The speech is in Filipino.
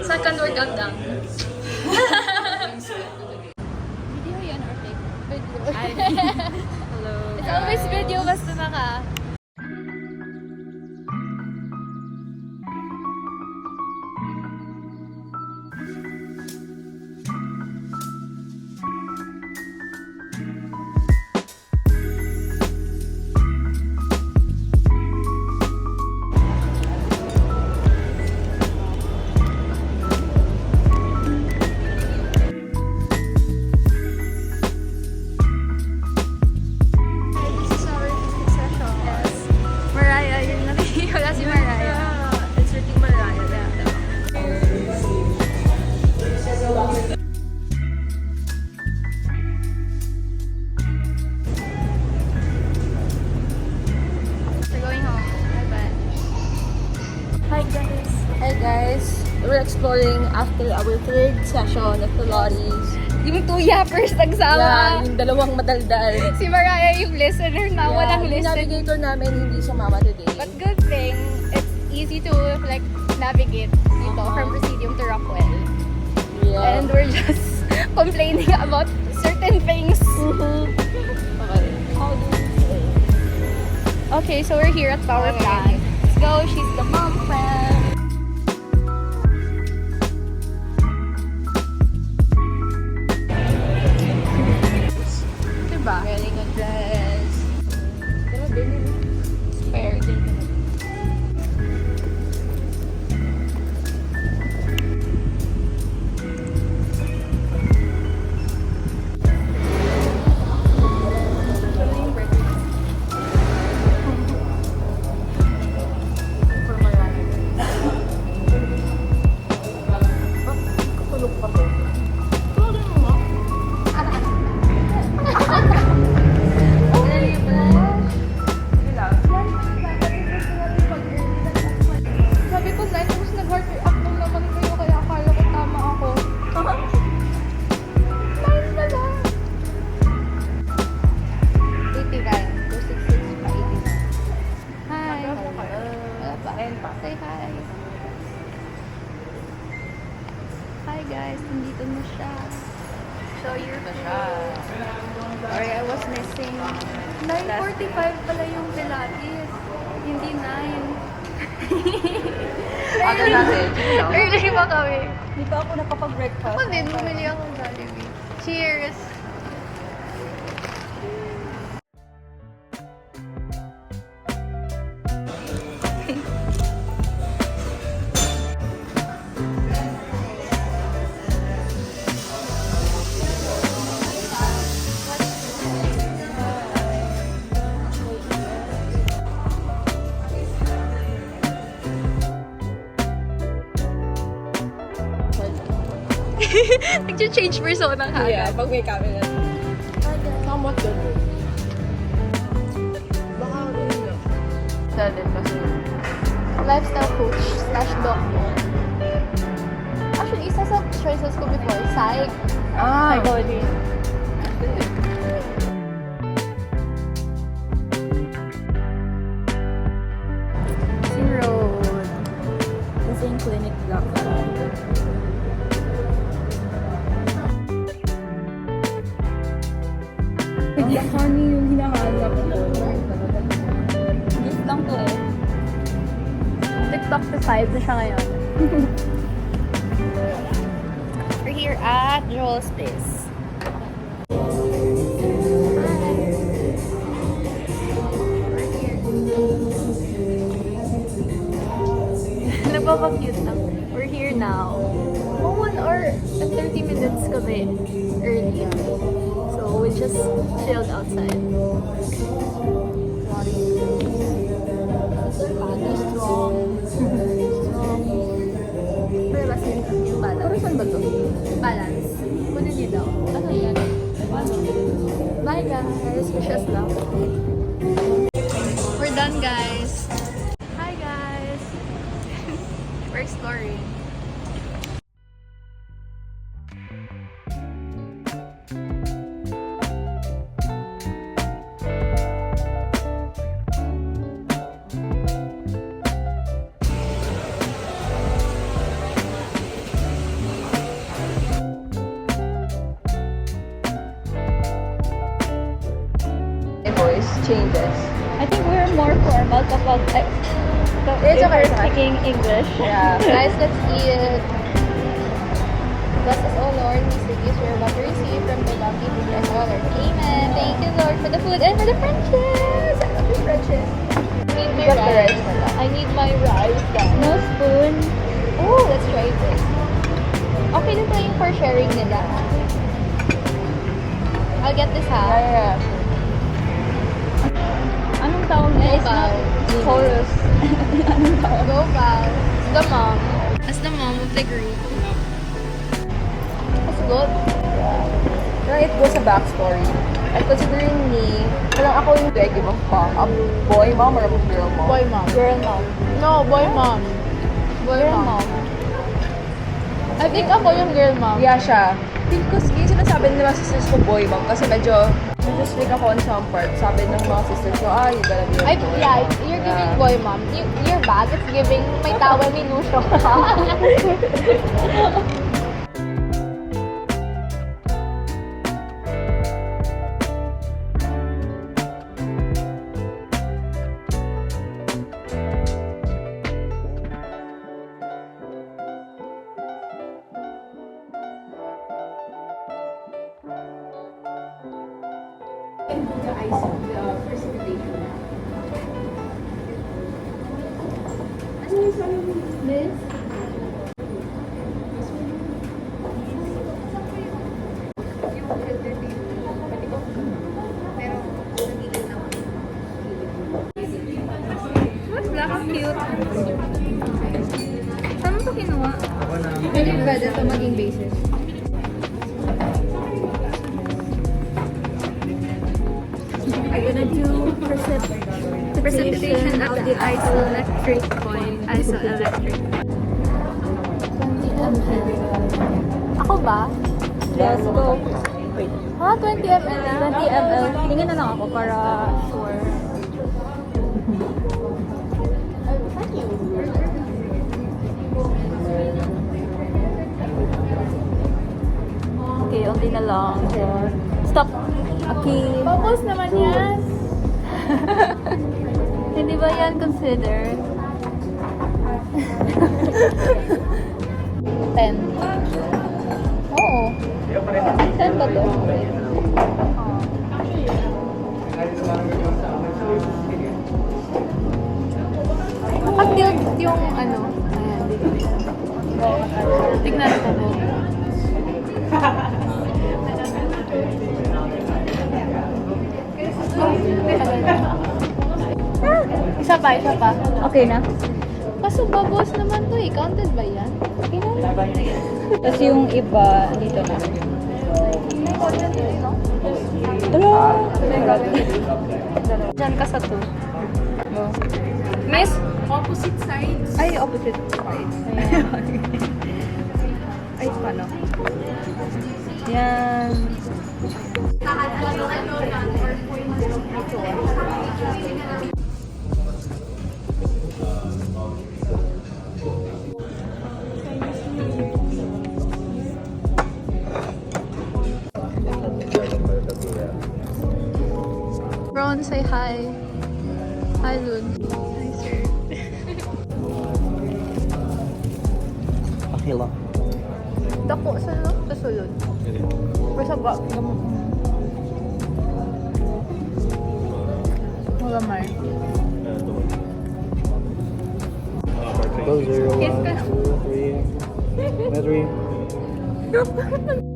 Second workout lang. Video yan or take? Video. Hello. It's always video basta naka. Hi guys, we're exploring after our third session of Pilates. Yung two yappers nagsama. Yeah, yung dalawang madaldal. Si Mariah yung listener na walang Yung listen. navigator namin hindi sumama today. But good thing, it's easy to like navigate dito from Presidium to Rockwell. Yeah. And we're just complaining about certain things. Okay. How do you say? Okay, so we're here at Power Plant. Let's go. She's the mom friend. Diba? Wearing a dress. Grabe, Fair din. Tulog pa to. Sabi ko, 9 tapos nag-heart react lang naman kayo, kaya akala ko tama ako. 9 na lang. 89. 266 pa, 89. Hi. Wala pa. Say hi. Hi guys, nandito na siya. Show your face. Sorry, I was missing. 9:45 pala yung Pilates. Hindi 9. Aga natin. Early pa kami. Hindi pa ako nakapag-breakfast. Ako din, bumili ako ng Jollibee. Cheers! Nag-change persona ka Yeah, agad. pag may camera. Kamot doon. Baka rin yun. Dali kasi. Lifestyle coach slash doctor. Actually, isa sa choices ko before, psych. Psychology. Sing Road. Sing Clinic Block. Honey yung hinahanap ko. Gift lang to eh. TikTok to 5 na siya ngayon. We're here at Joel's Place. Nagpapag-cute lang. We're here now. Mga 1 hour and 30 minutes kami early. So we just chilled outside. Strong. Pero mas yung balance. Pero saan ba to? Balance. Kunin niyo daw. Ano yan? Bye guys. Wishes lang. We're done changes. I think we're more formal kapag It's if okay, we're it's okay. speaking English. Yeah. Guys, let's eat. Bless us, O Lord, we seek you are about to receive from the bounty of your Lord. Amen. Thank you, Lord, for the food and for the friendships. I love your friendships. I need my Got the rice. rice na lang. I need my rice. No spoon. Oh, let's try this. Okay na tayo for sharing nila. I'll get this ha. Yeah. Anong tawag niya? It's not Gopal. chorus. Anong tawag? Gopal. As the mom. As the mom of the group. That's good. Pero it goes sa backstory. And considering me, parang ako yung Becky mom pa. A boy mom or a girl mom? Boy mom. Girl mom. No, boy mom. Boy Girl mom. mom. I think ako yung girl mom. Yeah, siya. Because yung sinasabi ng mga sisters ko boy mom kasi medyo strict ako on some part. Sabi ng mga sisters ko, you gotta be a boy Yeah, mom. you're giving boy mom. Your bag is giving may towel minusyo. What's black? Ang cute. Saan mo ito kinuha? Pwede ba ito maging basis? I'm gonna do precipitation of the isoelectric coin. Isoelectric. Ako ba? Yes, go. Ha? 20 ml na? 20 ml. Tingin na lang ako para sure. Okay, unti na lang. Stop. Okay. Bubbles naman yan. Hindi ba yan consider? 10. Oo. 10 ba to? Pag tilt yung ano. Ayan, dito. Tignan ko mo. Isa pa. Okay na. Kaso babos naman to eh. Counted ba yan? Tapos yung iba, dito na. Diyan ka sa 2. Miss? Opposite sides. Ay, opposite sides. Ay, paano? Yan. Ron, say hi. Hi, Lud. Hi, sir. Okay lang. Dako sa no? Sa sulod. Pero sa ba? Magamay. Go 0, Kiss 1, ka. 2, 3. 3.